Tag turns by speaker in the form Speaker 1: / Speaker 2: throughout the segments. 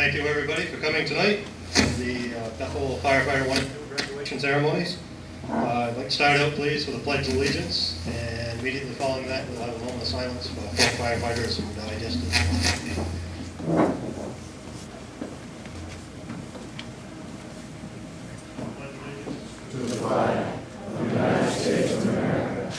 Speaker 1: Thank you everybody for coming tonight to the Bethel Firefighter 1 graduation ceremonies. I'd like to start out please with a pledge of allegiance, and immediately following that we'll have a moment of silence for firefighters who died yesterday.
Speaker 2: To the flag of the United States of America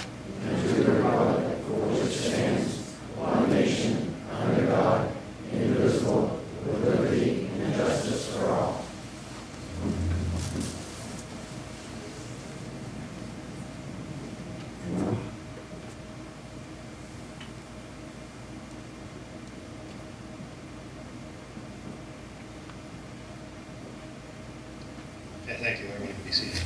Speaker 2: and to the republic for which it stands, one nation, under God, indivisible, with liberty and justice for all.
Speaker 1: Yeah, thank you. Everyone can be seated.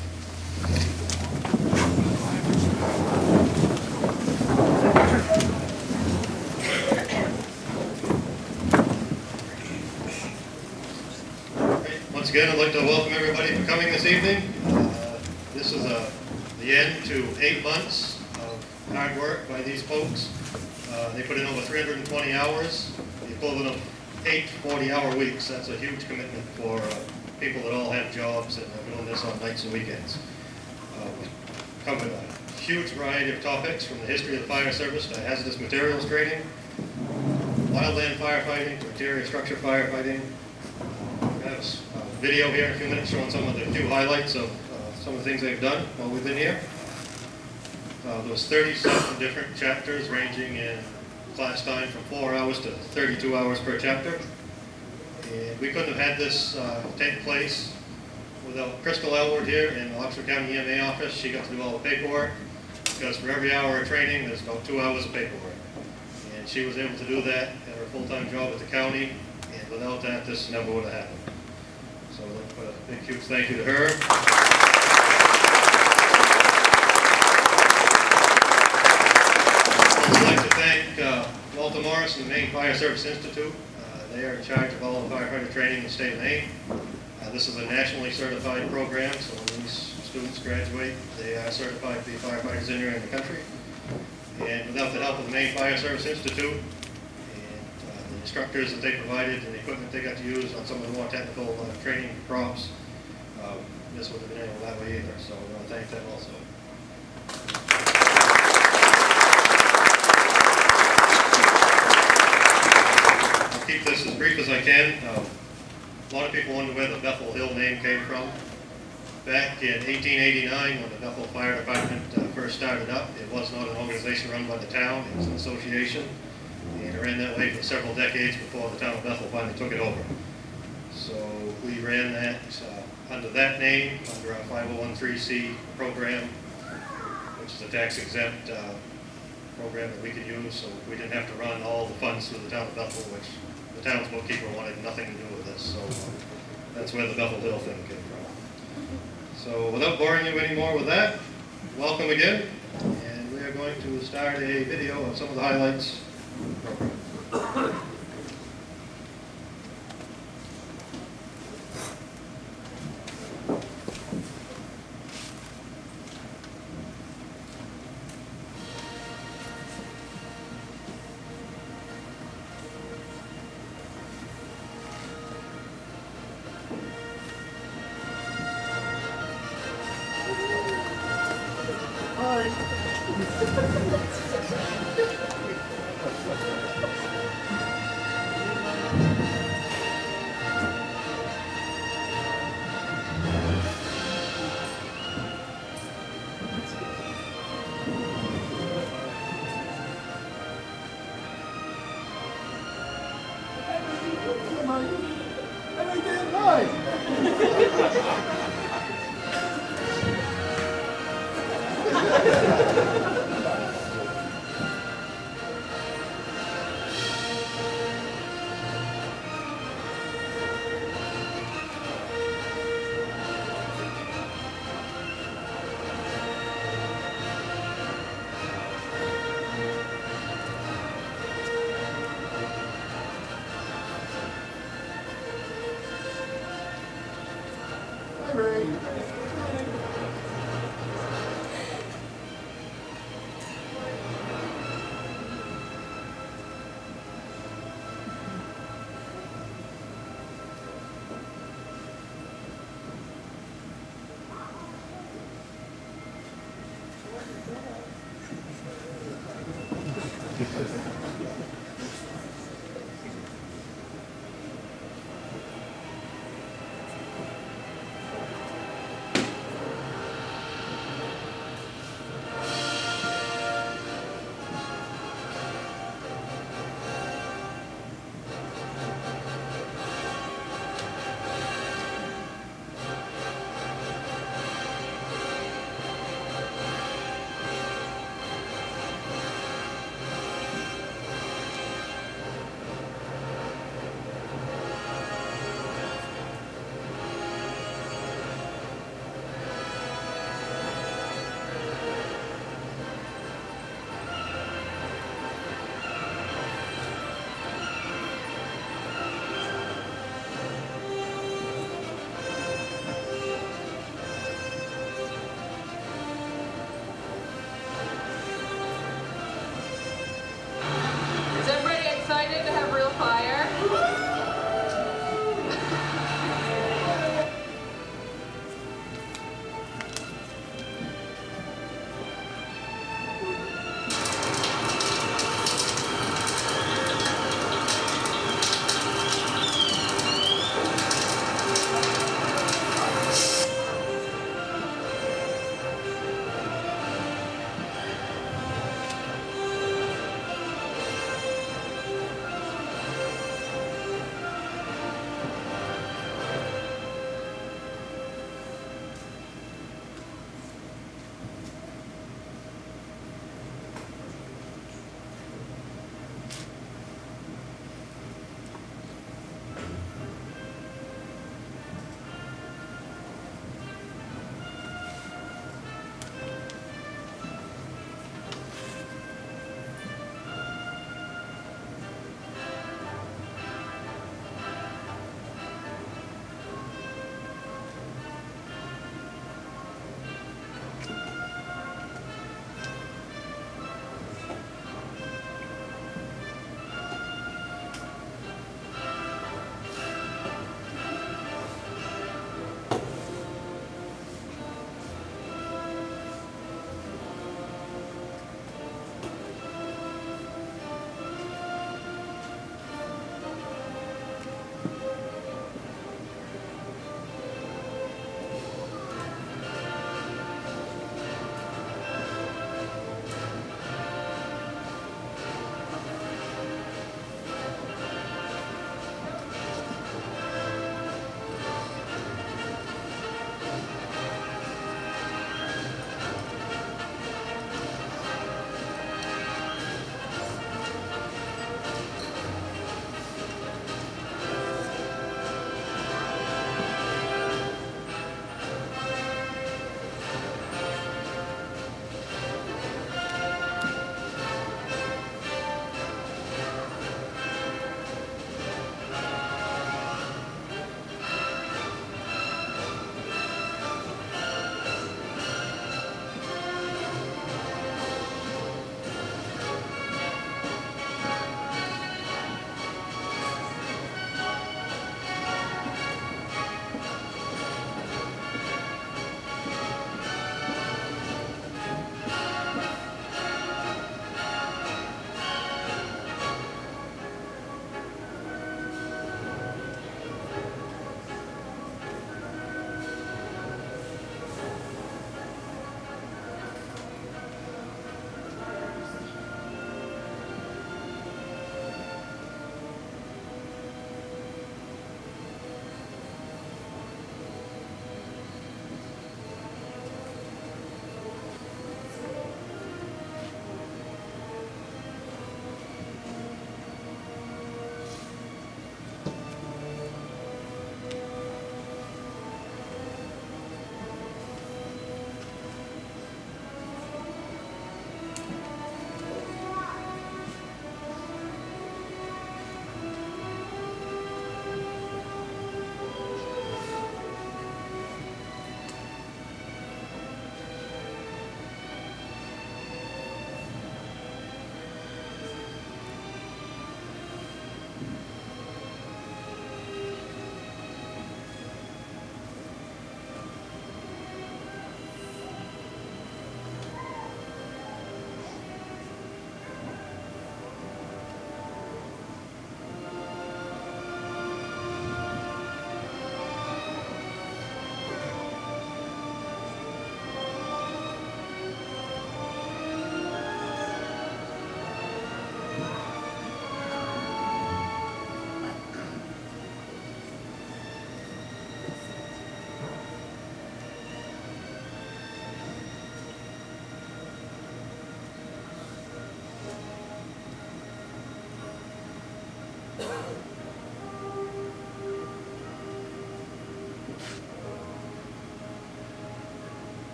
Speaker 1: Once again, I'd like to welcome everybody for coming this evening. This is the end to 8 months of hard work by these folks. They put in over 320 hours, the equivalent of 8 40-hour weeks. That's a huge commitment for people that all have jobs and are doing this on nights and weekends. We covered a huge variety of topics, from the history of the fire service to hazardous materials training, wildland firefighting to interior structure firefighting. We have a video here in a few minutes showing some of the few highlights of some of the things they've done while we've been here. There was 37 different chapters ranging in class time from 4 hours to 32 hours per chapter. And we couldn't have had this take place without Crystal Elwood here in the Oxford County EMA office. She got to do all the paperwork, because for every hour of training there's about 2 hours of paperwork. And she was able to do that at her full-time job at the county, and without that this never would have happened. So I'd like to put a big huge thank you to her. I'd like to thank Walter Morris and the Maine Fire Service Institute. They are in charge of all the firefighter training in the state of Maine. This is a nationally certified program, so when these students graduate, they are certified to be firefighters anywhere in the country. And without the help of the Maine Fire Service Institute and the instructors that they provided and the equipment they got to use on some of the more technical training props, this would have been able that way either. So I want to thank them also. Keep this as brief as I can. A lot of people wonder where the Bethel Hill name came from. Back in 1889, when the Bethel Fire Department first started up, it was not an organization run by the town, it was an association. And it ran that way for several decades before the town of Bethel finally took it over. So we ran that under that name, under our 501(c) program, which is a tax-exempt program that we could use, so we didn't have to run all the funds through the town of Bethel, which the town's bookkeeper wanted nothing to do with this. So that's where the Bethel Hill thing came from. So without boring you anymore with that, welcome again, and we are going to start a video of some of the highlights of the program.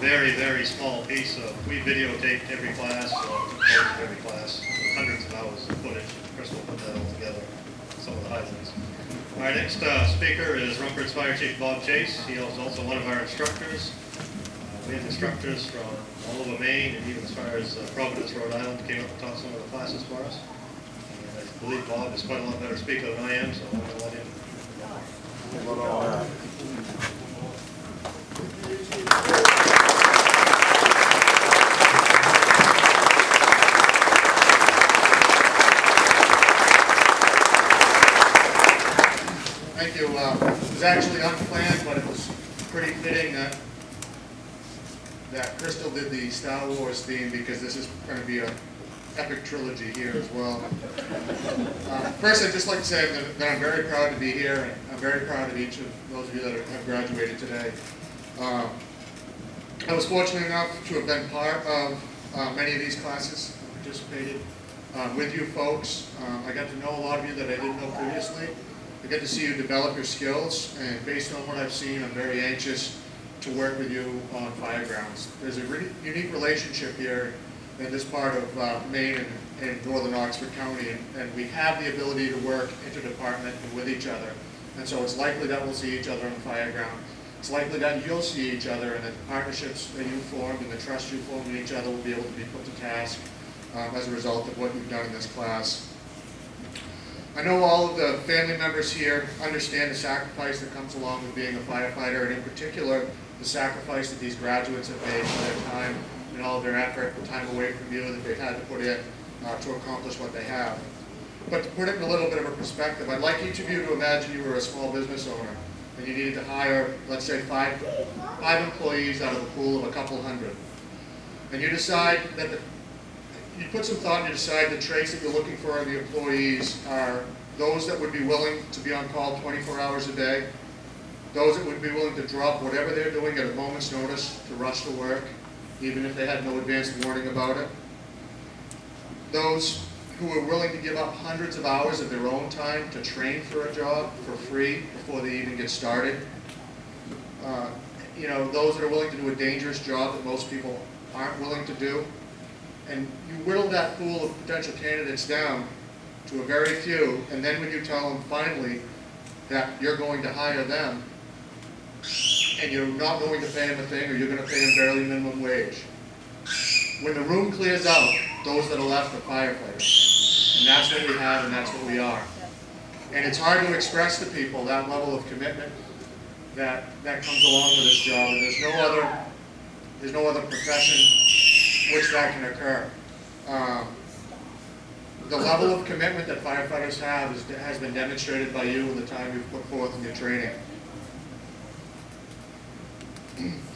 Speaker 1: very, very small piece of, we videotaped every class, every class, hundreds of hours of footage. Crystal put that all together, some of the highlights. Our next speaker is Rumpurt's Fire Chief Bob Chase. He is also one of our instructors. We have instructors from all over Maine and even as far as Providence, Rhode Island, came up and taught some of the classes for us. And I believe Bob is quite a lot better speaker than I am, so I'm going to let him.
Speaker 3: Thank you. It was actually unplanned, but it was pretty fitting that Crystal did the Star Wars theme, because this is going to be an epic trilogy here as well. First, I'd just like to say that I'm very proud to be here, and I'm very proud of each of those of you that have graduated today. I was fortunate enough to have been part of many of these classes, participated with you folks. I got to know a lot of you that I didn't know previously. I get to see you develop your skills, and based on what I've seen, I'm very anxious to work with you on fire grounds. There's a really unique relationship here in this part of Maine and northern Oxford County, and we have the ability to work interdepartment and with each other. And so it's likely that we'll see each other on the fire ground. It's likely that you'll see each other, and that the partnerships that you formed and the trust you formed in each other will be able to be put to task as a result of what you've done in this class. I know all of the family members here understand the sacrifice that comes along with being a firefighter, and in particular, the sacrifice that these graduates have made for their time and all of their effort, the time away from you that they've had to put in to accomplish what they have. But to put it in a little bit of a perspective, I'd like each of you to imagine you were a small business owner and you needed to hire, let's say, five employees out of a pool of a couple hundred. And you decide that you put some thought and you decide the traits that you're looking for in the employees are those that would be willing to be on call 24 hours a day, those that would be willing to drop whatever they're doing at a moment's notice to rush to work, even if they had no advance warning about it, those who are willing to give up hundreds of hours of their own time to train for a job for free before they even get started, those that are willing to do a dangerous job that most people aren't willing to do. And you whittle that pool of potential candidates down to a very few, and then when you tell them finally that you're going to hire them, and you're not going to pay them a thing, or you're going to pay them barely minimum wage. When the room clears out, those that are left are firefighters. And that's what we have, and that's what we are. And it's hard to express to people that level of commitment that comes along with this job, and there's no other profession which that can occur. The level of commitment that firefighters have has been demonstrated by you in the time you've put forth in your training.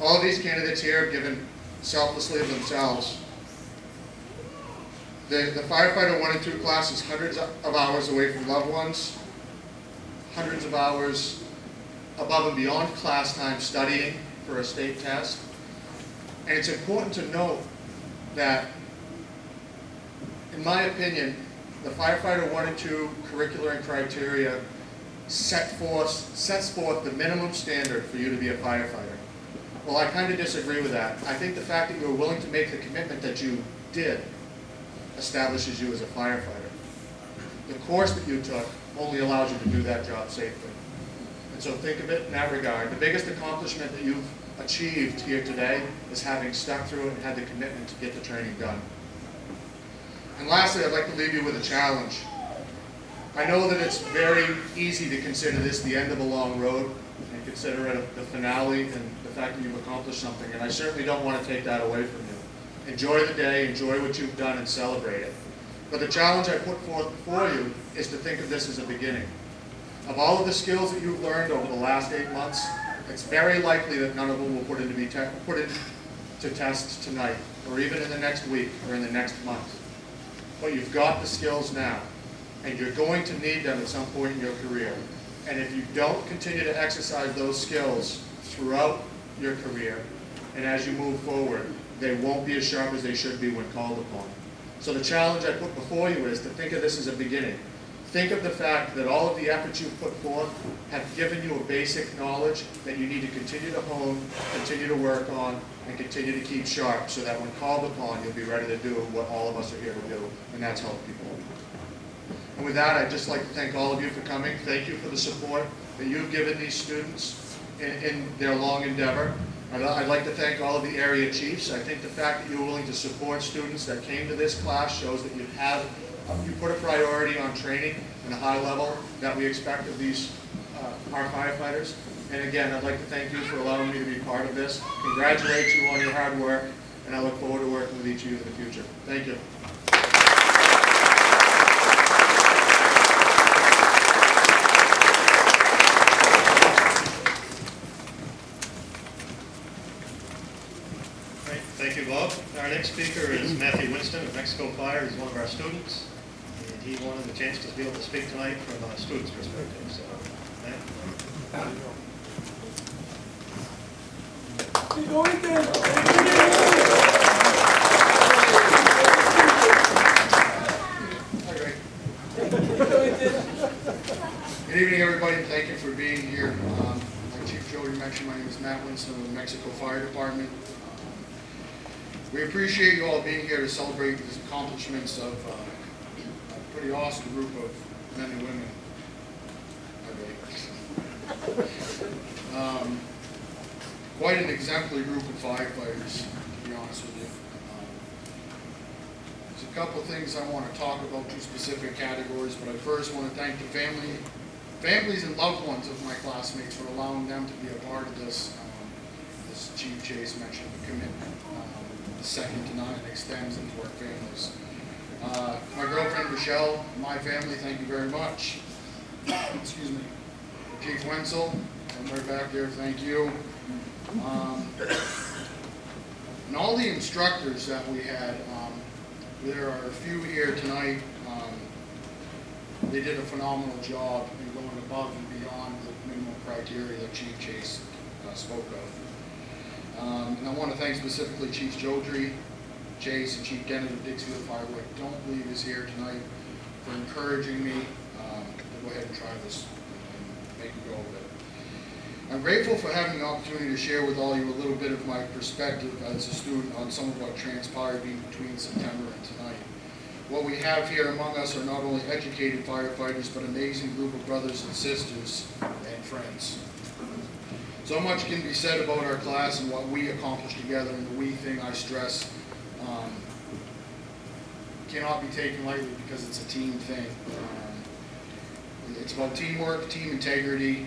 Speaker 3: All of these candidates here have given selflessly of themselves. The firefighter 1 and 2 class is hundreds of hours away from loved ones, hundreds of hours above and beyond class time studying for a state test. And it's important to note that, in my opinion, the firefighter 1 and 2 curricular and criteria sets forth the minimum standard for you to be a firefighter. Well, I kind of disagree with that. I think the fact that you were willing to make the commitment that you did establishes you as a firefighter. The course that you took only allows you to do that job safely. And so think of it in that regard. The biggest accomplishment that you've achieved here today is having stuck through it and had the commitment to get the training done. And lastly, I'd like to leave you with a challenge. I know that it's very easy to consider this the end of a long road and consider it the finale and the fact that you've accomplished something, and I certainly don't want to take that away from you. Enjoy the day, enjoy what you've done, and celebrate it. But the challenge I put forth before you is to think of this as a beginning. Of all of the skills that you've learned over the last 8 months, it's very likely that none of them will put into tests tonight, or even in the next week, or in the next month. But you've got the skills now, and you're going to need them at some point in your career. And if you don't continue to exercise those skills throughout your career, and as you move forward, they won't be as sharp as they should be when called upon. So the challenge I put before you is to think of this as a beginning. think of the fact that all of the efforts you've put forth have given you a basic knowledge that you need to continue to hone, continue to work on, and continue to keep sharp so that when called upon, you'll be ready to do what all of us are here to do, and that's help people. And with that, I'd just like to thank all of you for coming. Thank you for the support that you've given these students in their long endeavor. I'd like to thank all of the area chiefs. I think the fact that you were willing to support students that came to this class shows that you put a priority on training and a high level that we expect of these our firefighters. And again, I'd like to thank you for allowing me to be part of this. Congratulate you on your hard work, and I look forward to working with each of you in the future. Thank you.
Speaker 1: Great, thank you, Bob. Our next speaker is Matthew Winston of Mexico Fire. He's one of our students, and he wanted the chance to be able to speak tonight from a student's perspective. So, Matt.
Speaker 3: Good evening, everybody. Thank you for being here. Like Chief Jody mentioned, my name is Matt Winston of the Mexico Fire Department. We appreciate you all being here to celebrate the accomplishments of a pretty awesome group of men and women. Quite an exemplary group of firefighters, to be honest with you. There's a couple of things I want to talk about, two specific categories, but I first want to thank the families and loved ones of my classmates for allowing them to be a part of this. As Chief Chase mentioned, the commitment is second to none and extends into our families. My girlfriend Michelle, my family, thank you very much. Excuse me. Chief Wenzel, I'm right back there, thank you. And all the instructors that we had, there are a few here tonight. They did a phenomenal job in going above and beyond the minimum criteria that Chief Chase spoke of. And I want to thank specifically Chief Jodry, Chase, and Chief Dennett of Dixfield Fire, who I don't believe is here tonight, for encouraging me to go ahead and try this and make a go of it. I'm grateful for having the opportunity to share with all you a little bit of my perspective as a student on some of what transpired between September and tonight. What we have here among us are not only educated firefighters, but an amazing group of brothers and sisters and friends. So much can be said about our class and what we accomplished together, and the we thing I stress cannot be taken lightly because it's a team thing. It's about teamwork, team integrity,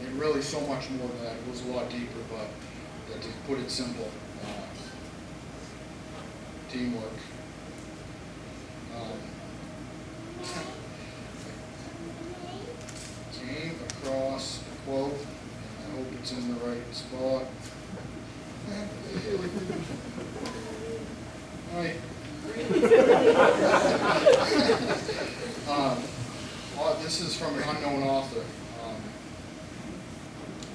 Speaker 3: and really so much more than that. It goes a lot deeper, but to put it simple, teamwork. Came across a quote, and I hope it's in the right spot. All right. This is from an unknown author.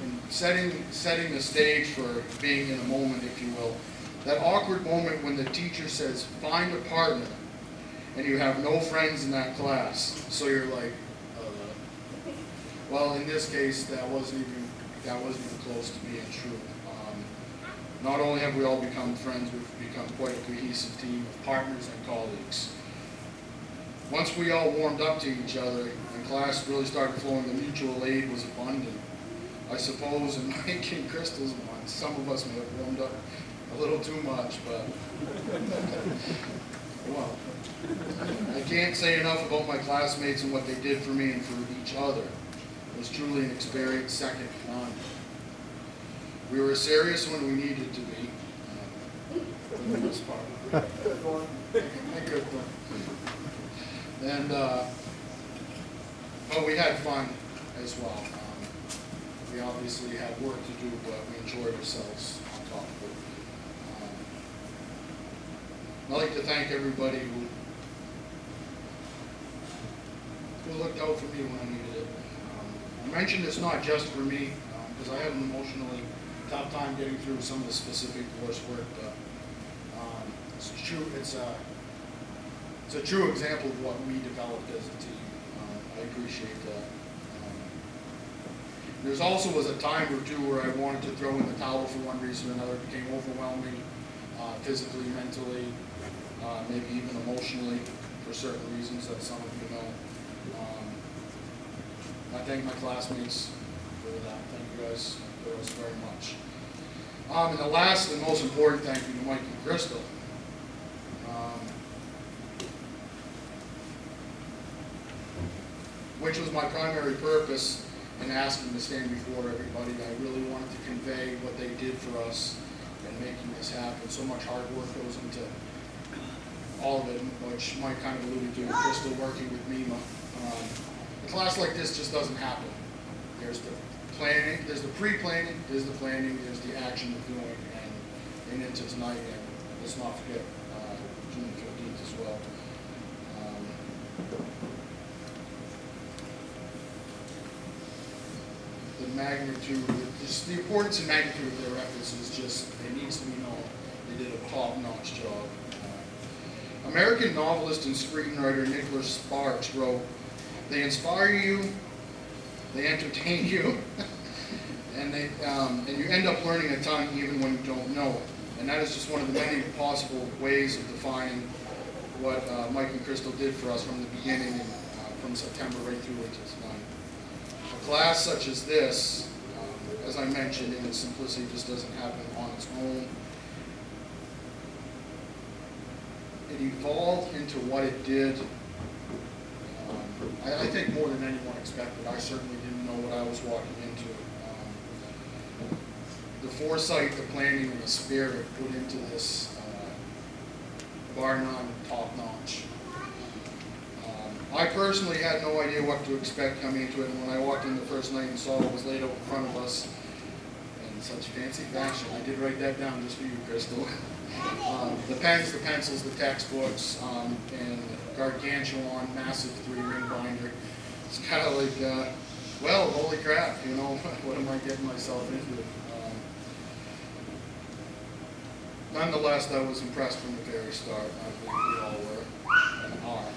Speaker 3: And setting the stage for being in a moment, if you will. That awkward moment when the teacher says, find a partner, and you have no friends in that class. So you're like, well, in this case, that wasn't even close to being true. Not only have we all become friends, we've become quite a cohesive team of partners and colleagues. Once we all warmed up to each other and class really started flowing, the mutual aid was abundant. I suppose in Mike and Crystal's mind, some of us may have warmed up a little too much, but well, I can't say enough about my classmates and what they did for me and for each other. It was truly an experience second to none. We were serious when we needed to be. Good one. Good one. And but we had fun as well. We obviously had work to do, but we enjoyed ourselves on top of it. I'd like to thank everybody who looked out for me when I needed it. I mentioned it's not just for me, because I had an emotionally tough time getting through some of the specific coursework, but it's true. It's a true example of what we developed as a team. appreciate that. There's also was a time or two where I wanted to throw in the towel for one reason or another. It became overwhelming, physically, mentally, maybe even emotionally, for certain reasons that some of you know. I thank my classmates for that. Thank you guys very much. And the last and most important thank you to Mike and Crystal. Which was my primary purpose in asking to stand before everybody. I really wanted to convey what they did for us in making this happen. So much hard work goes into all of it, which Mike kind of alluded to, Crystal working with Mima. A class like this just doesn't happen. There's the planning, there's the pre-planning, there's the planning, there's the action of doing, and into tonight, and let's not forget June 15th as well. The magnitude, the importance and magnitude of their efforts is just, it needs to be known. They did a top-notch job. American novelist and screenwriter Nicholas Sparks wrote, "They inspire you, they entertain you, and you end up learning a ton even when you don't know it." And that is just one of the many possible ways of defining what Mike and Crystal did for us from the beginning, and from September right through into tonight. A class such as this, as I mentioned, in its simplicity, just doesn't happen on its own. It evolved into what it did. I think more than anyone expected. I certainly didn't know what I was walking into. The foresight, the planning, and the spirit put into this, bar none, top notch. I personally had no idea what to expect coming into it, and when I walked in the first night and saw what was laid out in front of us in such fancy fashion, I did write that down just for you, Crystal. The pens, the pencils, the textbooks, and gargantuan, massive 3-ring binder. It's kind of like, well, holy crap, you know, what am I getting myself into? Nonetheless, I was impressed from the very start. I believe we all were and are.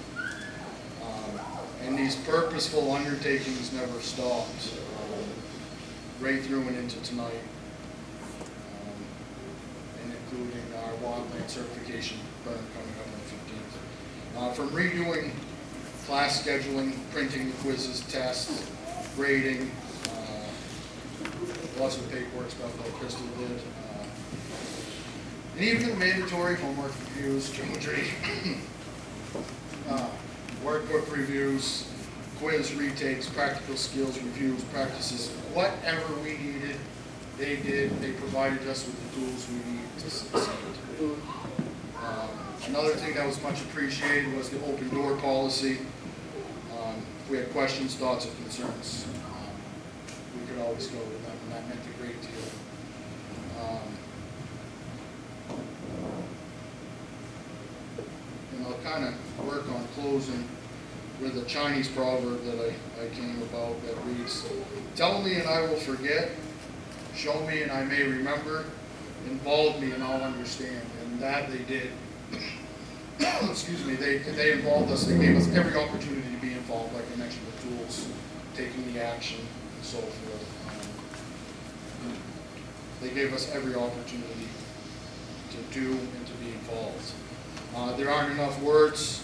Speaker 3: And these purposeful undertakings never stopped, right through and into tonight, and including our wildland certification burn coming up on the 15th. From redoing class scheduling, printing the quizzes, tests, grading, lots of paperwork stuff that Crystal did, and even the mandatory homework reviews, geometry, workbook reviews, quiz retakes, practical skills reviews, practices, whatever we needed, they did. They provided us with the tools we needed to succeed. Another thing that was much appreciated was the open door policy. If we had questions, thoughts, or concerns, we could always go to them, and that meant a great deal. And I'll kind of work on closing with a Chinese proverb that I came about that reads, "Tell me and I will forget, show me and I may remember, involve me and I'll understand." And that they did. Excuse me, they involved us, they gave us every opportunity to be involved, like I mentioned, with tools, taking the action, and so forth. They gave us every opportunity to do and to be involved. There aren't enough words,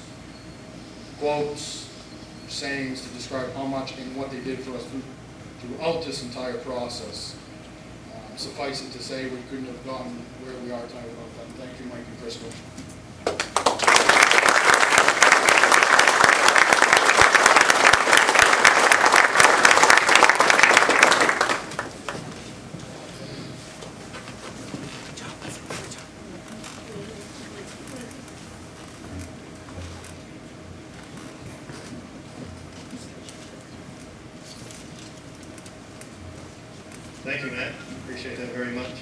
Speaker 3: quotes, sayings to describe how much and what they did for us throughout this entire process. Suffice it to say, we couldn't have gotten where we are tonight without them. Thank you, Mike and Crystal.
Speaker 1: Thank you, Matt. Appreciate that very much.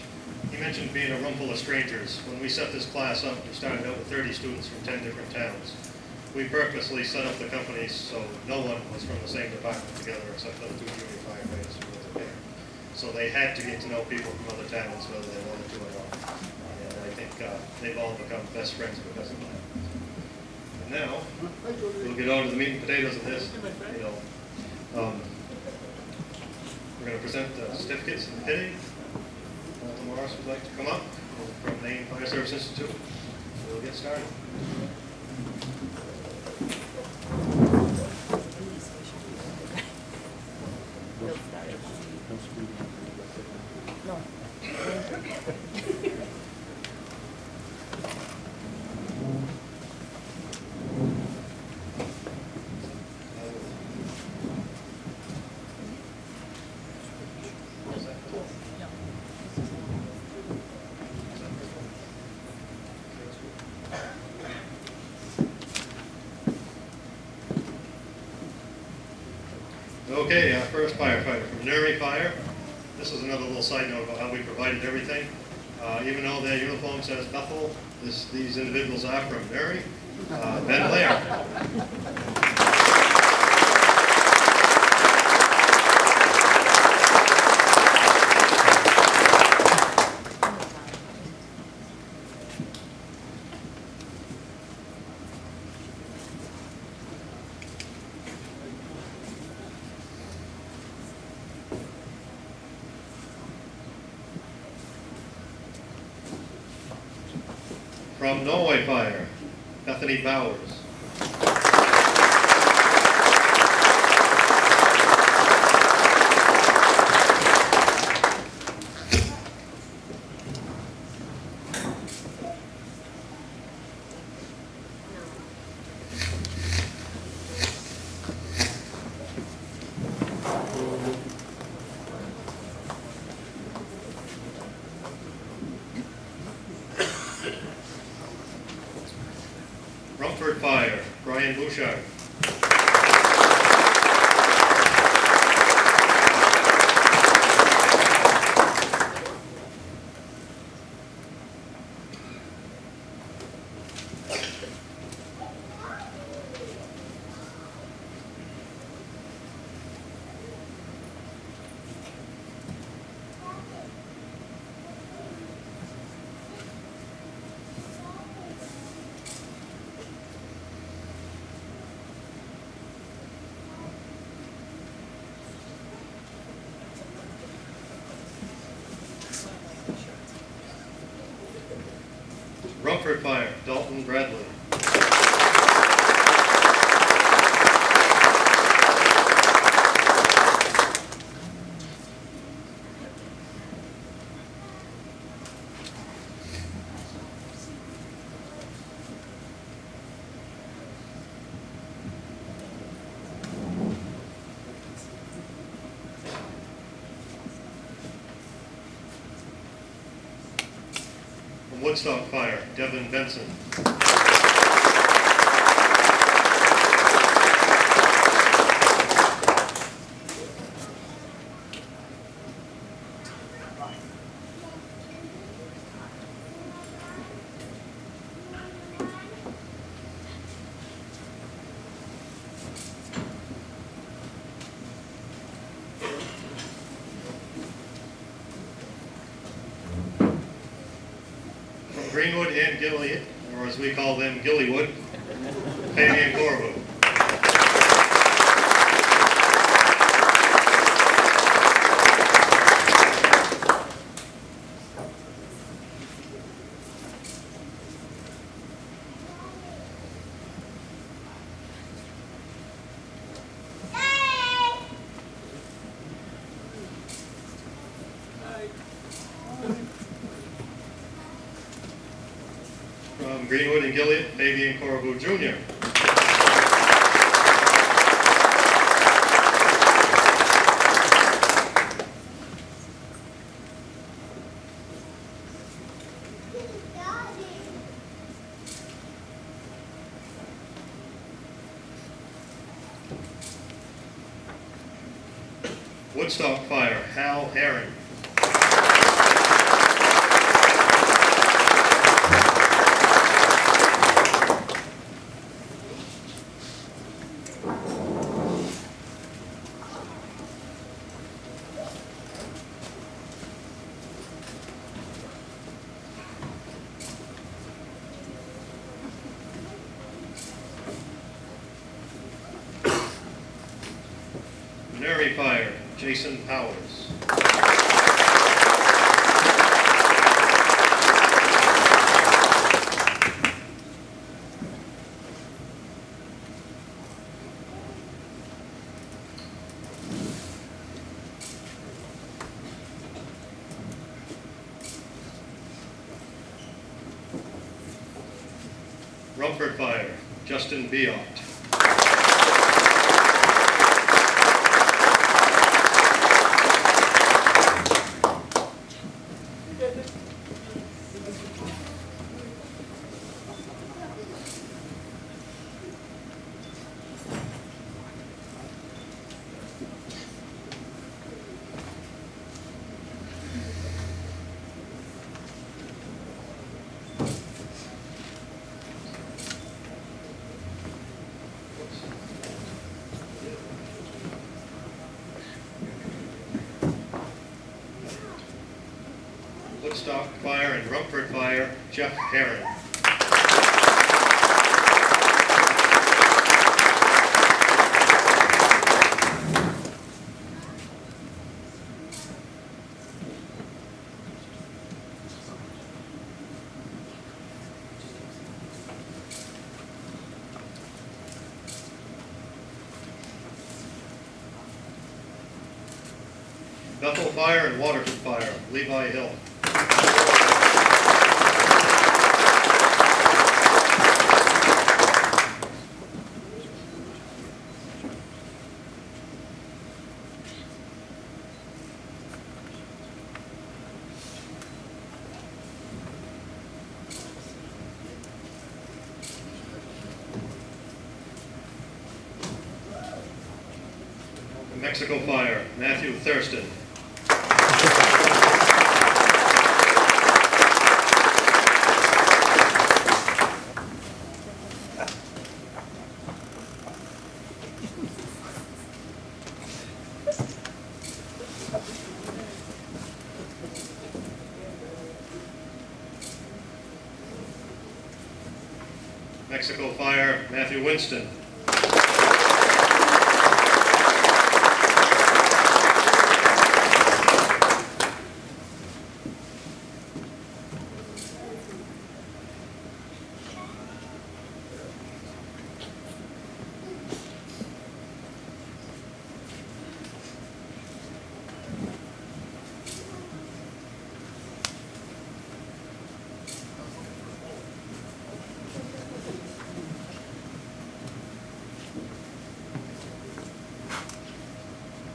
Speaker 1: You mentioned being a room full of strangers. When we set this class up, we started out with 30 students from 10 different towns. We purposely set up the companies so no one was from the same department together except for the 2 junior firefighters who were there. So they had to get to know people from other towns whether they wanted to or not. And I think they've all become best friends because of that. And now, we'll get on to the meat and potatoes of this. You know, We're going to present the certificates in the pity. Walter Morris would like to come up from Maine Fire Service Institute. We'll get started. Okay, our first firefighter from Nuri Fire. This is another little side note about how we provided everything. Even though their uniform says Bethel, these individuals are from Nuri. Ben Lair. From Norway Fire, Bethany Bowers. Rumford Fire, Brian Bouchard. Rumford Fire, Dalton Bradley. From Woodstock Fire, Devin Benson. Greenwood and Gilly, or as we call them, Gillywood, Fabian Corwood. From Greenwood and Gilead, Fabian Corbu Jr. Woodstock Fire, Hal Herring. Canary Fire, Jason Powers. Rumford Fire, Justin Biot. Woodstock Fire and Rumford Fire, Jeff Herron. Bethel Fire and Waterton Fire, Levi Hill. Mexico Fire, Matthew Thurston. Mexico Fire, Matthew Winston.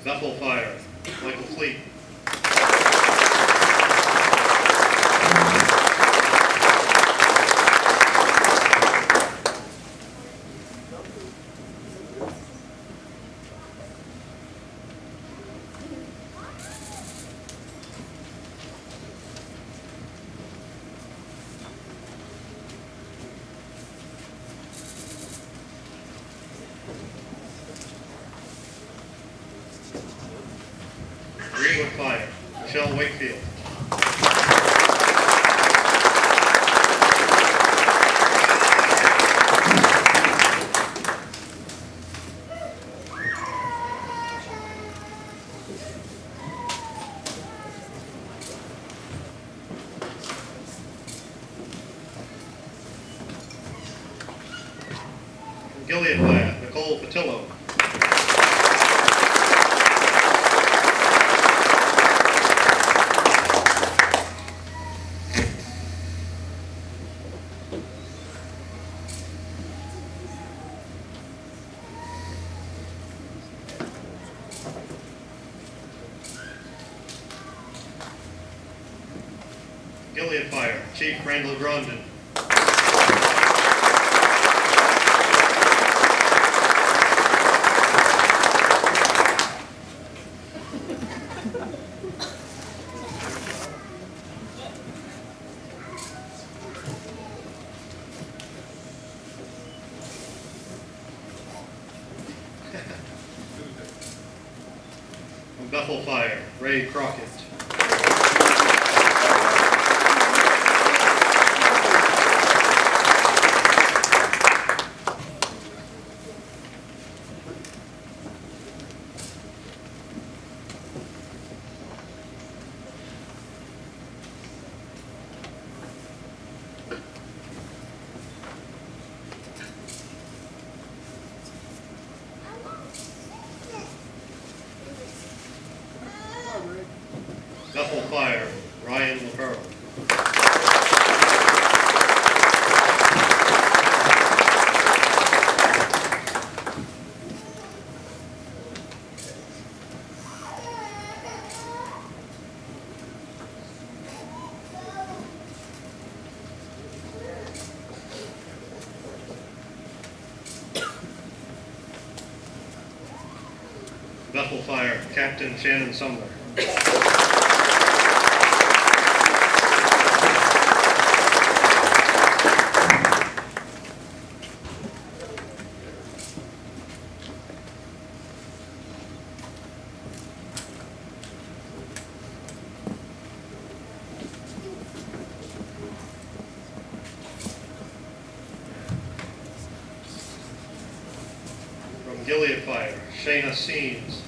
Speaker 1: Bethel Fire, Michael Fleet. Greenwood Fire, Michelle Wakefield. Gilead Fire, Nicole Patillo. Gilead Fire, Chief Randall Grondin. Bethel Fire, Ray Crockett. Bethel Fire, Ryan LaPerle. Bethel Fire, Captain Shannon Sumner. From Gilead Fire, Shayna Seams.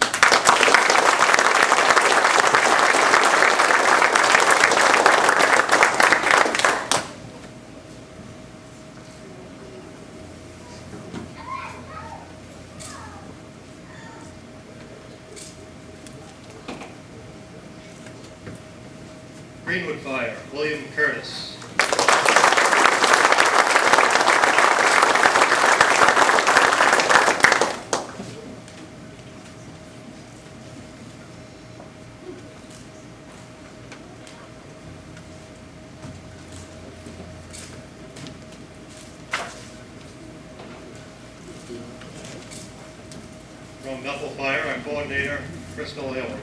Speaker 1: Greenwood Fire, William Curtis. From Bethel Fire, our coordinator, Crystal Hill.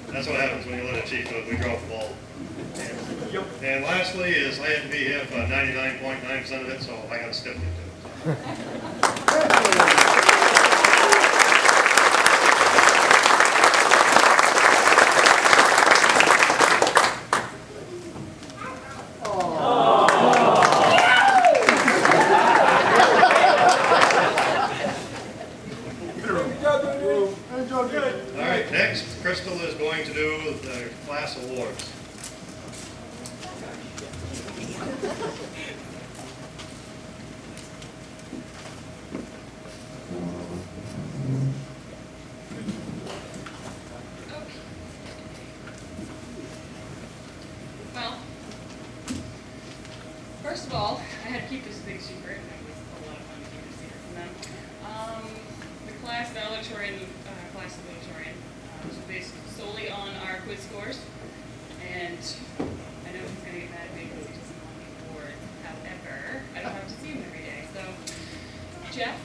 Speaker 1: That's what happens when you let a chief know we drop the ball. And lastly is I had to be here for 99.9% of it, so I got to step into it. All right, next, Crystal is going to do the class awards.
Speaker 4: Well, first of all, I had to keep this a big secret, and it was a lot of fun to keep it a secret from them. The class valedictorian, class valedictorian, was based solely on our quiz scores, and I know he's gonna get mad at me because he doesn't want the award. However, I don't have to see him every day, so Jeff,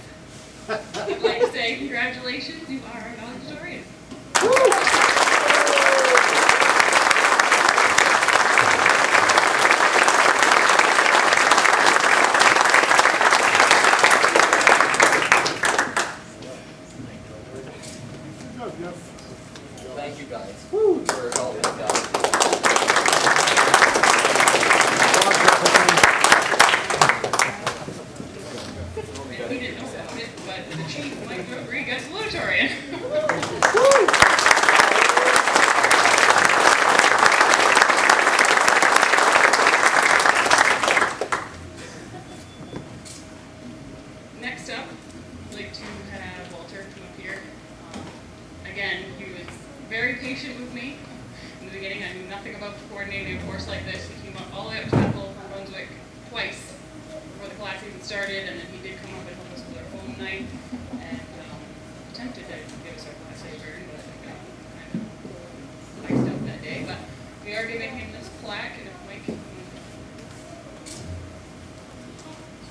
Speaker 4: I'd like to say congratulations, you are our valedictorian.
Speaker 2: Thank you guys for helping us out.
Speaker 4: We didn't know about it, but the chief, Mike Gregory, got salutatorian. Next up, I'd like to have Walter come up here. Again, he was very patient with me. In the beginning, I knew nothing about coordinating a course like this. He came up all the way up to Bethel from Brunswick twice before the class even started, and then he did come up and help us with our home night, and attempted to give us our class A burn, but kind of iced out that day. But we are giving him this plaque, and if Mike,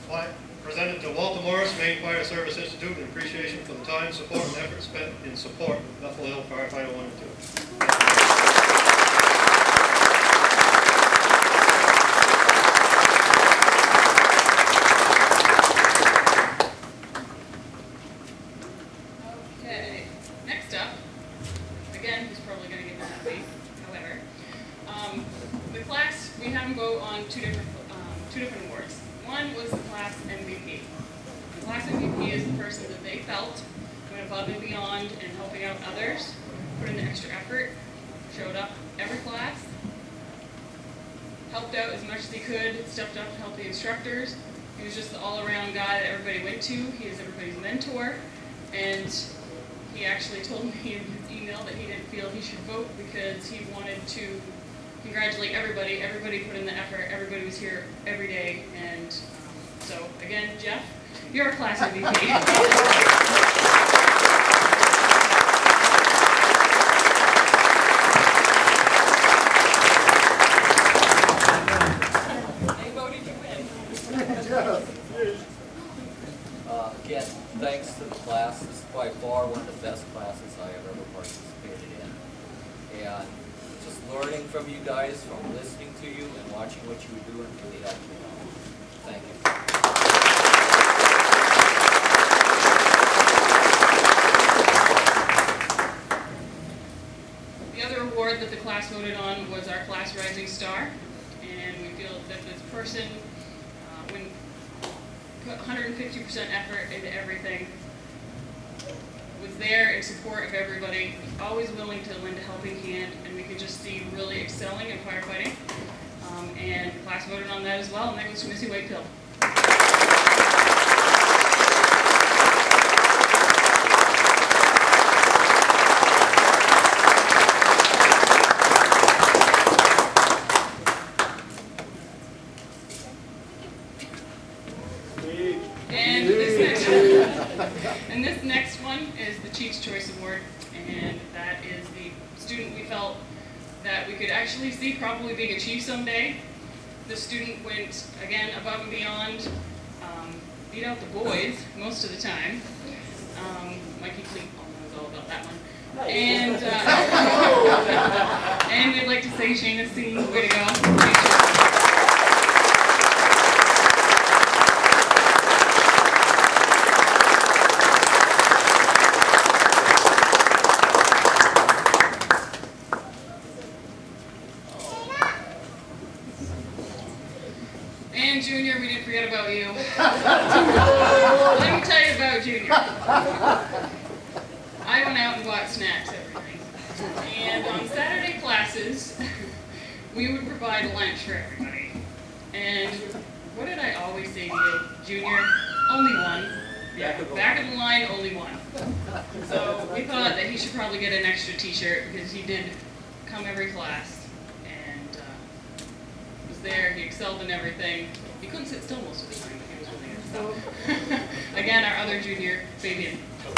Speaker 1: Plaque presented to Walter Morris, Maine Fire Service Institute, in appreciation for the time, support, and effort spent in support of Bethel Hill Firefighter 1 and 2.
Speaker 4: okay, next up, again, he's probably going to get mad at me, however, the class, we have him go on two different two different awards. One was the class MVP. The class MVP is the person that they felt went above and beyond in helping out others, put in the extra effort, showed up every class, helped out as much as he could, stepped up to help the instructors. He was just the all-around guy that everybody went to. He is everybody's mentor, and he actually told me in his email that he didn't feel he should vote because he wanted to congratulate everybody. Everybody put in the effort. Everybody was here every day, and so again, Jeff, you're a class MVP.
Speaker 5: Again, thanks to the class. This is by far one of the best classes I have ever participated in. And just learning from you guys, from listening to you and watching what you were doing really helped me out. Thank you.
Speaker 4: The other award that the class voted on was our Class Rising Star. And we feel that this person, when put 150% effort into everything, was there in support of everybody, always willing to lend a helping hand, and we could just see really excelling in firefighting. And the class voted on that as well, and that goes to Missy Wakefield. And this next one is the Chief's Choice Award, and that is the student we felt that we could actually see probably being a chief someday. The student went, again, above and beyond, beat out the boys most of the time. Mikey Cleat knows all about that one. And, and we'd like to say Shayna C, way to go. And Junior, we didn't forget about you. Let me tell you about Junior. I went out and bought snacks every night. And on Saturday classes, we would provide lunch for everybody. And what did I always say to you? Junior, only one. Yeah, back of the line, only one. So we thought that he should probably get an extra t-shirt because he did come every class. There, he excelled in everything. He couldn't sit still most of the time, but he was really good. So, again, our other junior, Fabian. All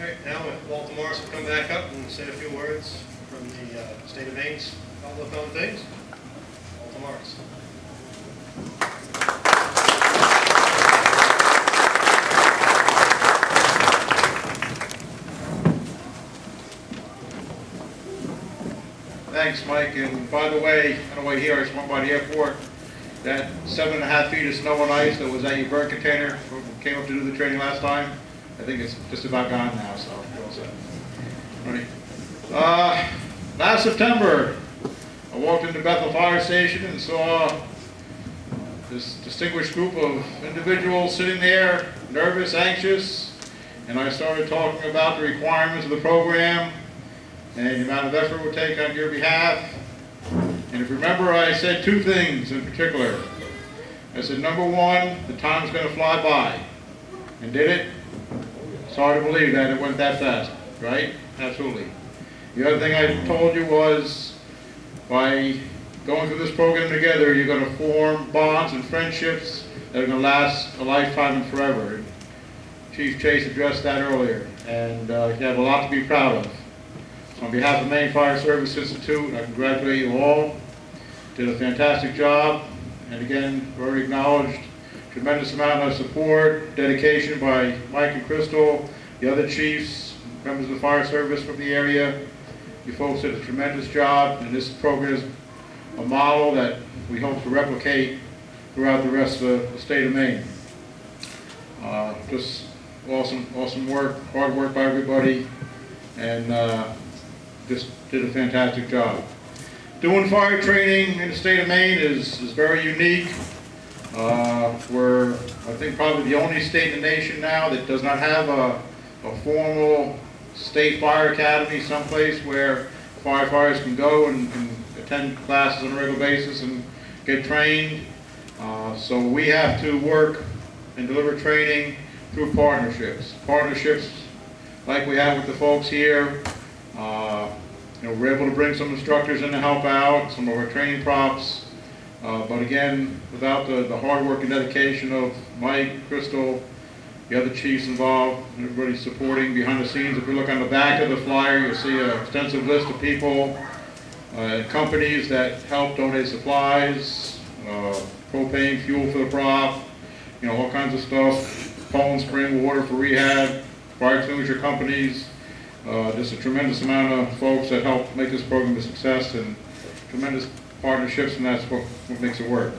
Speaker 1: right, now if Walter Morris will come back up and say a few words from the state of Maine's outlook on things. Walter Morris.
Speaker 6: Thanks, Mike. And by the way, on the way here, I just went by the airport. That 7.5 feet of snow and ice that was at your burn container when we came up to do the training last time, I think it's just about gone now, so you're all set. All right. Last September, I walked into Bethel Fire Station and saw this distinguished group of individuals sitting there, nervous, anxious, and I started talking about the requirements of the program and the amount of effort it would take on your behalf. And if you remember, I said two things in particular. I said, number one, the time's going to fly by. And did it? It's hard to believe that it went that fast, right? Absolutely. The other thing I told you was, by going through this program together, you're going to form bonds and friendships that are going to last a lifetime and forever. Chief Chase addressed that earlier, and you have a lot to be proud of. On behalf of the Maine Fire Service Institute, I congratulate you all. Did a fantastic job, and again, already acknowledged tremendous amount of support, dedication by Mike and Crystal, the other chiefs, members of the fire service from the area. You folks did a tremendous job, and this program is a model that we hope to replicate throughout the rest of the state of Maine. Just awesome work, hard work by everybody, and just did a fantastic job. Doing fire training in the state of Maine is very unique. We're, I think, probably the only state in the nation now that does not have a formal state fire academy, someplace where firefighters can go and attend classes on a regular basis and get trained. So we have to work and deliver training through partnerships. Partnerships like we have with the folks here. We're able to bring some instructors in to help out, some of our training props. But again, without the hard work and dedication of Mike, Crystal, the other chiefs involved, and everybody supporting behind the scenes. If you look on the back of the flyer, you'll see an extensive list of people, companies that help donate supplies, propane, fuel for the prop, all kinds of stuff, Poland Spring water for rehab, fire extinguisher companies, just a tremendous amount of folks that help make this program a success, and tremendous partnerships, and that's what makes it work.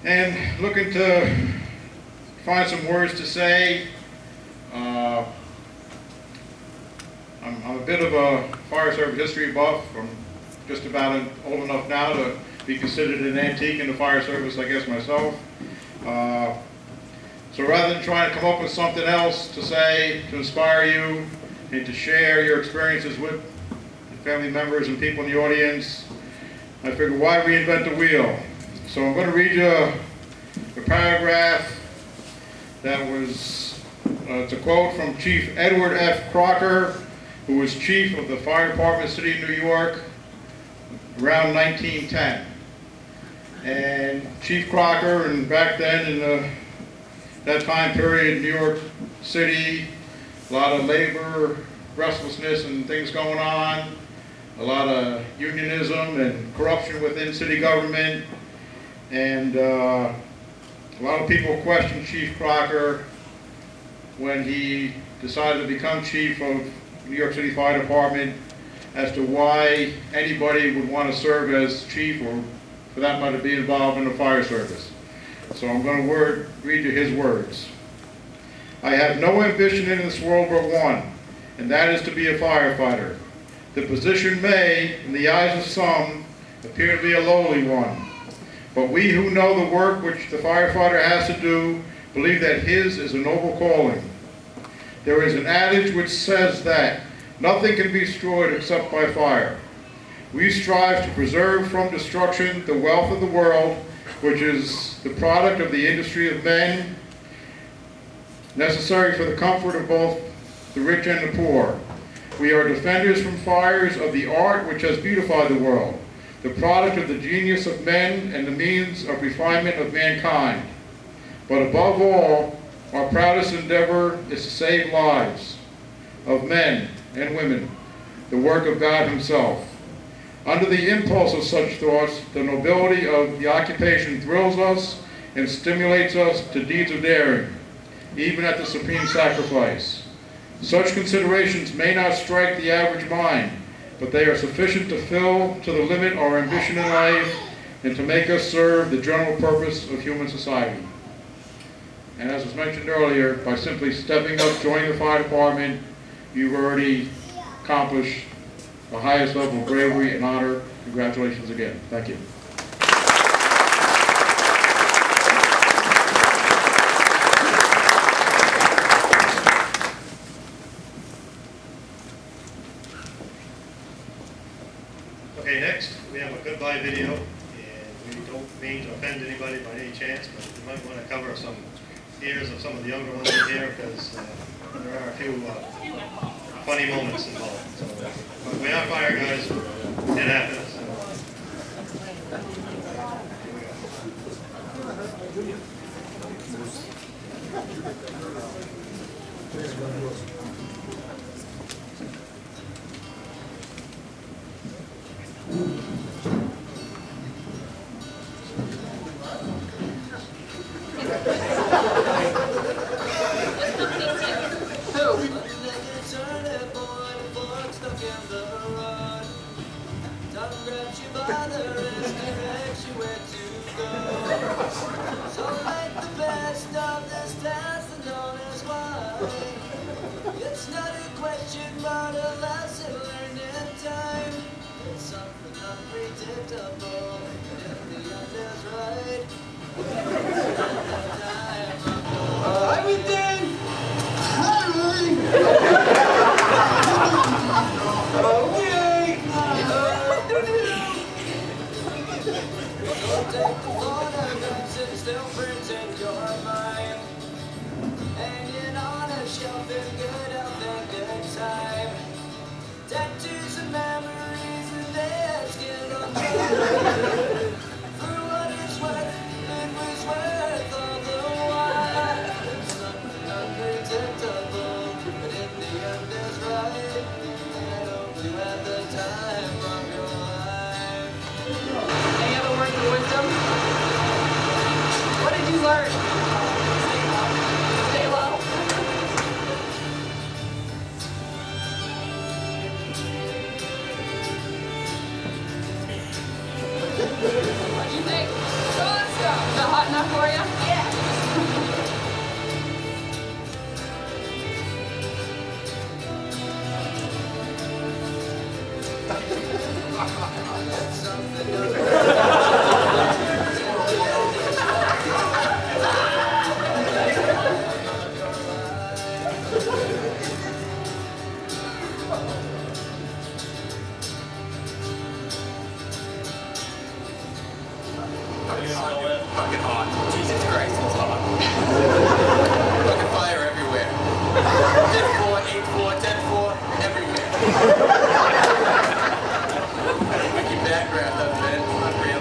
Speaker 6: And looking to find some words to say. I'm a bit of a fire service history buff. I'm just about old enough now to be considered an antique in the fire service, I guess, myself. So rather than trying to come up with something else to say, to inspire you, and to share your experiences with family members and people in the audience, I figured, why reinvent the wheel? So I'm going to read you a paragraph that was, it's a quote from Chief Edward F. Crocker, who was chief of the fire department, City of New York, around 1910. And Chief Crocker, and back then in that time period, New York City, a lot of labor restlessness and things going on, a lot of unionism and corruption within city government, and a lot of people questioned Chief Crocker when he decided to become chief of New York City Fire Department as to why anybody would want to serve as chief, or for that matter be involved in the fire service. So I'm going to read you his words. I have no ambition in this world but one, and that is to be a firefighter. The position may, in the eyes of some, appear to be a lowly one. But we who know the work which the firefighter has to do believe that his is a noble calling. There is an adage which says that nothing can be destroyed except by fire. We strive to preserve from destruction the wealth of the world, which is the product of the industry of men, necessary for the comfort of both the rich and the poor. We are defenders from fires of the art which has beautified the world, the product of the genius of men and the means of refinement of mankind. But above all, our proudest endeavor is to save lives of men and women, the work of God Himself. Under the impulse of such thoughts, the nobility of the occupation thrills us and stimulates us to deeds of daring, even at the supreme sacrifice. Such considerations may not strike the average mind, but they are sufficient to fill to the limit our ambition in life and to make us serve the general purpose of human society. And as was mentioned earlier, by simply stepping up, joining the fire department, you've already accomplished the highest level of bravery and honor. Congratulations again. Thank you.
Speaker 1: Okay, next, we have a goodbye video, and we don't mean to offend anybody by any chance, but we might want to cover some ears of some of the younger ones in here, because there are a few funny moments involved. So, but we are fire guys, it happens.
Speaker 2: So like the best of this past and all
Speaker 7: words in your mind, hanging on a shelf in good health and good time. Tattoos and memories and their skin on dry. For what it's worth, it was worth all the while. It's unpredictable, but in the end it's right. I hope you had the time of your life. Any other words of wisdom? What did you learn? Stay low. Stay low. What'd you think? Awesome. Is that hot enough for you? Yeah.
Speaker 8: Fucking hot. Jesus Christ, it's hot. Fucking fire everywhere. 10-4, 8-4, 10-4, everywhere. Wicked background up there. Unreal.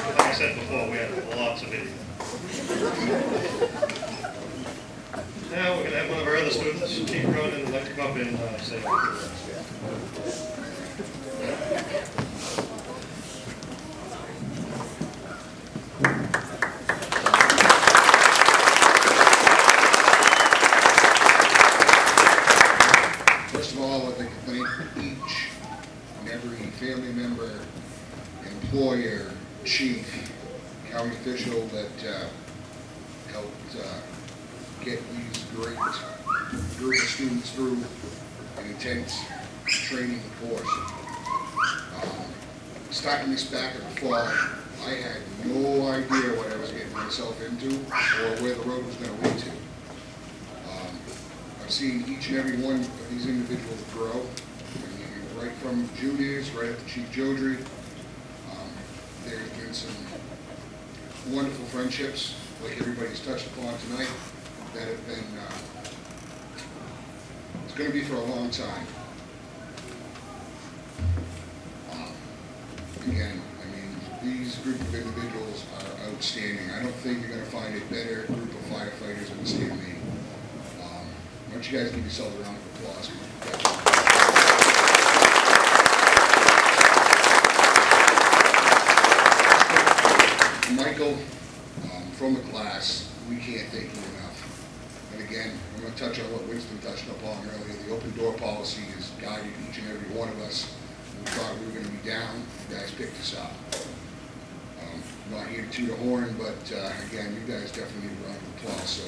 Speaker 1: Like I said before, we had lots of video. Now we're going to have one of our other students, Chief Cronin, would like to come up and say a few words.
Speaker 9: First of all, I'd like to thank each and every family member, employer, chief, county official that helped get these great group of students through an intense training course. Starting this back in the fall, I had no idea what I was getting myself into or where the road was going to lead to. I've seen each and every one of these individuals grow, I mean, right from juniors, right up to Chief Jodry. There's been some wonderful friendships, like everybody's touched upon tonight, that have been, it's going to be for a long time. Again, I mean, these group of individuals are outstanding. I don't think you're going to find a better group of firefighters than CME. Why don't you guys give yourselves a round of applause? Michael, from the class, we can't thank you enough. And again, I'm going to touch on what Winston touched upon earlier. The open door policy has guided each and every one of us. We thought we were going to be down. You guys picked us up. I'm not here to toot a horn, but again, you guys definitely need a round of applause. So.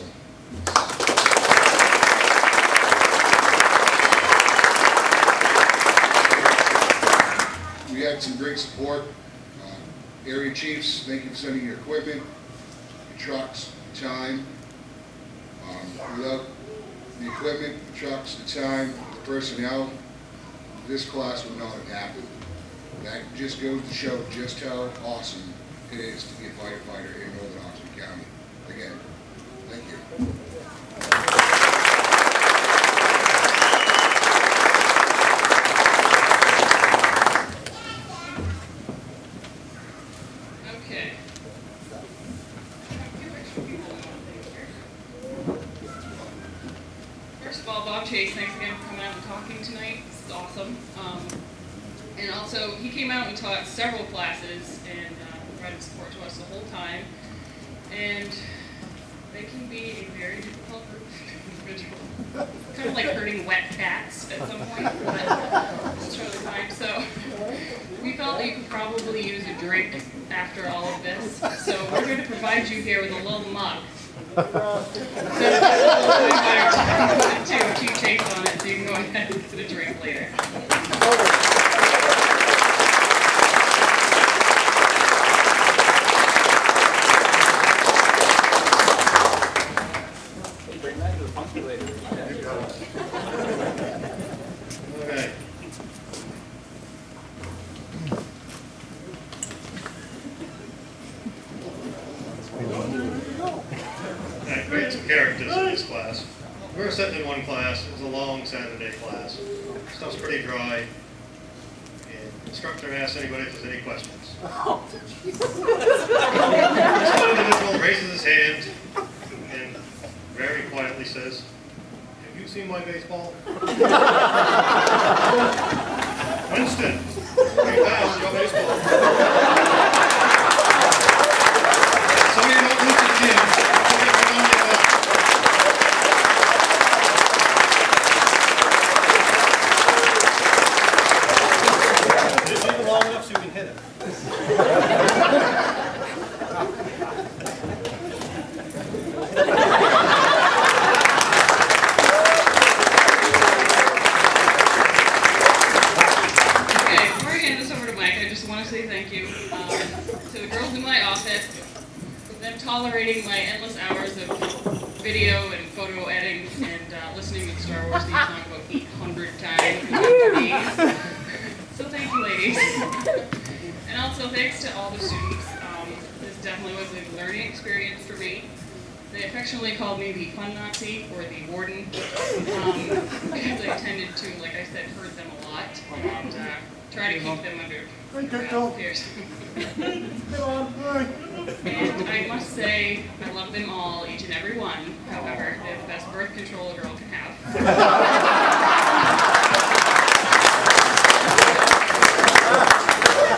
Speaker 9: We had some great support. Area chiefs, thank you for sending your equipment, your trucks, your time. Without the equipment, the trucks, the time, the personnel, this class would not have happened. That just goes to show just how awesome it is to be a firefighter in Northern Oxford County. Again, thank you.
Speaker 4: First of all, Bob Chase, thanks again for coming out and talking tonight. This is awesome. And also, he came out and taught several classes and provided support to us the whole time. And they can be a very difficult group of individuals. Kind of like herding wet cats at some point, but it's totally fine. So we felt that you could probably use a drink after all of this. So we're going to provide you here with a little mug. Chief Chase on it, so you can go ahead and get a drink later.
Speaker 1: some characters in this class. We were sitting in one class, it was a long Saturday class. Stuff's pretty dry. And the instructor asked anybody if there's any questions. This one individual raises his hand and very quietly says, "Have you seen my baseball?" Winston, bring down your baseball. Some of you don't lose it again.
Speaker 10: Leave it long enough so you can hit it.
Speaker 4: Okay, before I hand this over to Mike, I just want to say thank you to the girls in my office for them tolerating my endless hours of video and photo editing and listening to the Star Wars theme song about 800 times in 50 days. So thank you, ladies. And also thanks to all the students. This definitely was a learning experience for me. They affectionately called me the fun Nazi or the warden because I tended to, like I said, hurt them a lot and try to keep them under fears. And I must say, I love them all, each and every one. However, they're the best birth control a girl can have.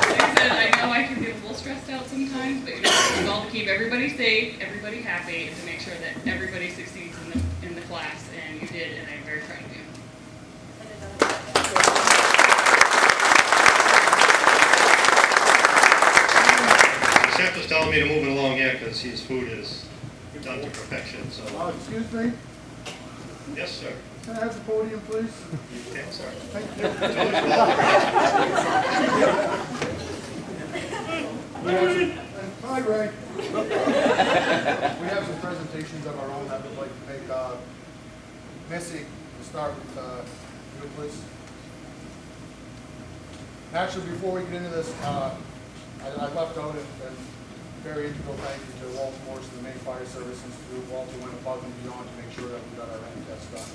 Speaker 4: Like I said, I know I can get a little stressed out sometimes, but you know, it's all to keep everybody safe, everybody happy, and to make sure that everybody succeeds in the class, and you did, and I'm very proud of you.
Speaker 1: The chef was telling me to move it along here because his food is done to perfection, so.
Speaker 11: Excuse me,
Speaker 1: Yes, sir.
Speaker 11: can I have the podium, please?
Speaker 1: You can, sir.
Speaker 11: Thank you. Hi, Ray. We have some presentations of our own that we'd like to make. Missy, we'll start with you, please. Actually, before we get into this, I left out a very integral thank you to Walter Morris and the Maine Fire Service Institute. Walter went above and beyond to make sure that we got our end test done.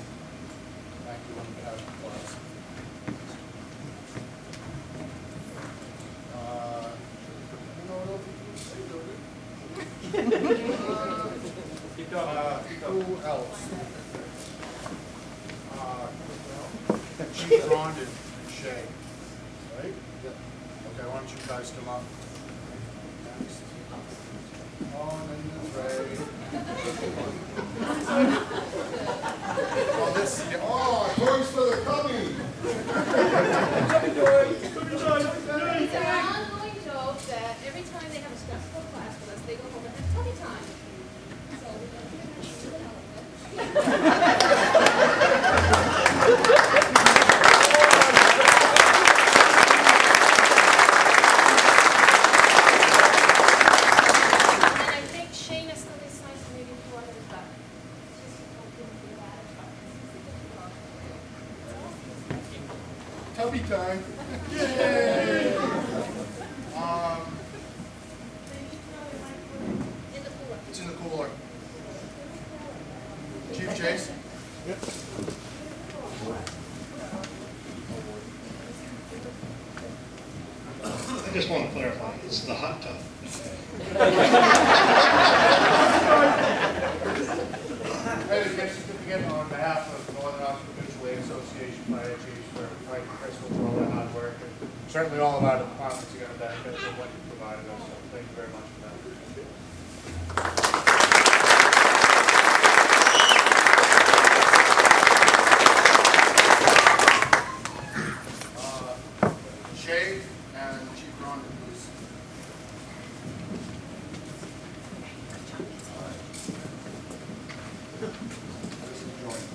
Speaker 11: Thank you on behalf of the class. Who else? Chief Rondon and Shay. Right? Yep. Okay, why don't you guys come up? Next. Oh, and then Ray. Oh, this. Oh, toys for the coming.
Speaker 12: It's an ongoing joke that every time they have a stressful class with us, they go home and have tummy time. So we don't And I think Shayna still is nice, maybe two others, but she's hoping to do that.
Speaker 11: Tubby time. Yay!
Speaker 12: In the cooler.
Speaker 11: It's in the cooler. Chief Chase?
Speaker 1: I just want to clarify, it's the hot tub.
Speaker 11: I had a gift certificate on behalf of Northern Oxford Mutual Aid Association Fire Chiefs for Mike and Crystal for all their hard work. And certainly all of our departments are going to benefit from what you provided us, so thank you very much for that. Shay and Chief Rondon, please. This is joint,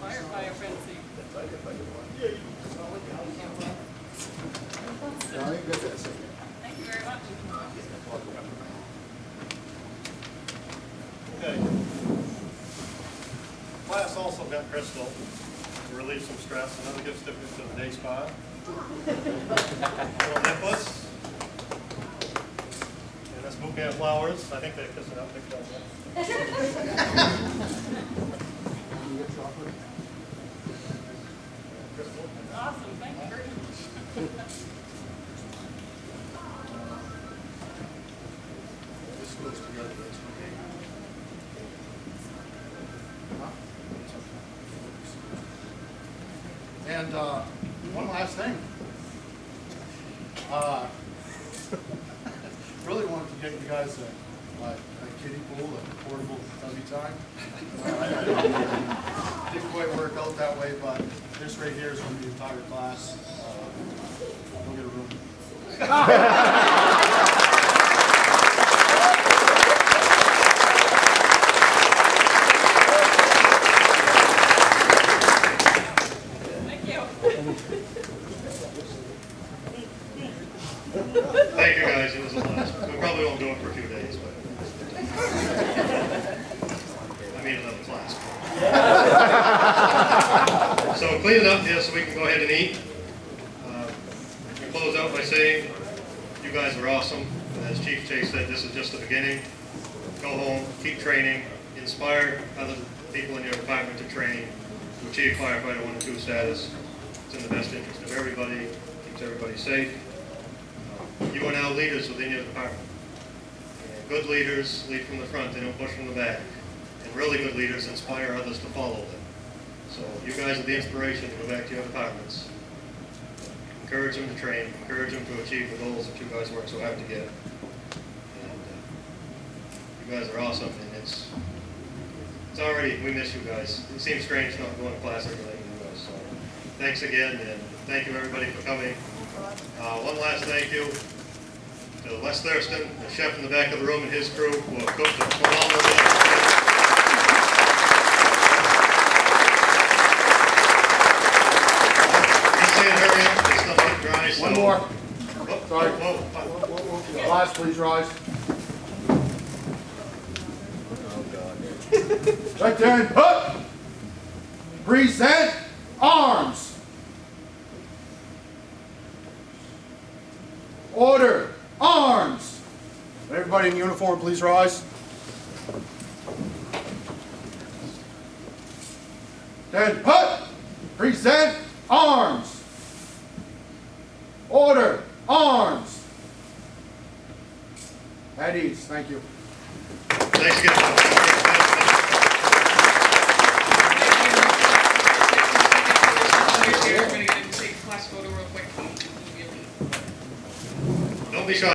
Speaker 4: Fire frenzy. Thank you very much.
Speaker 1: Okay. Class also got Crystal to relieve some stress. Another gift certificate to the day spa. Little necklace. And this bouquet of flowers. I think they kissed it out. Picked it up. Crystal.
Speaker 4: Awesome, thank you very much.
Speaker 3: This goes together, that's okay.
Speaker 11: And one last thing. Really wanted to get you guys a kiddie pool, a portable tubby time. Didn't quite work out that way, but this right here is going to be the entire class. We'll get a room.
Speaker 4: Thank you.
Speaker 1: Thank you guys. It was a blast. We probably won't do it for a few days, but I mean another class. So clean it up here so we can go ahead and eat. Close out by saying you guys are awesome. As Chief Chase said, this is just the beginning. Go home, keep training, inspire other people in your department to train to achieve firefighter 1 and 2 status. It's in the best interest of everybody, keeps everybody safe. You are now leaders within your department. And good leaders lead from the front, they don't push from the back. And really good leaders inspire others to follow them. So you guys are the inspiration to go back to your departments. Encourage them to train, encourage them to achieve the goals that you guys work so hard to get. And you guys are awesome, and it's already, we miss you guys. It seems strange not going to class every day with you guys. So thanks again, and thank you everybody for coming. One last thank you to Les Thurston, the chef in the back of the room, and his crew who have cooked a phenomenal meal. He's saying hurry up, it's not getting dry, so.
Speaker 11: One more.
Speaker 1: Oh,
Speaker 11: Sorry.
Speaker 1: whoa.
Speaker 11: Class, please rise. Right there and put. Present arms. Order. Arms. Everybody in uniform, please rise. Then put. Present arms. Order. Arms. At ease. Thank you.
Speaker 1: Thanks again.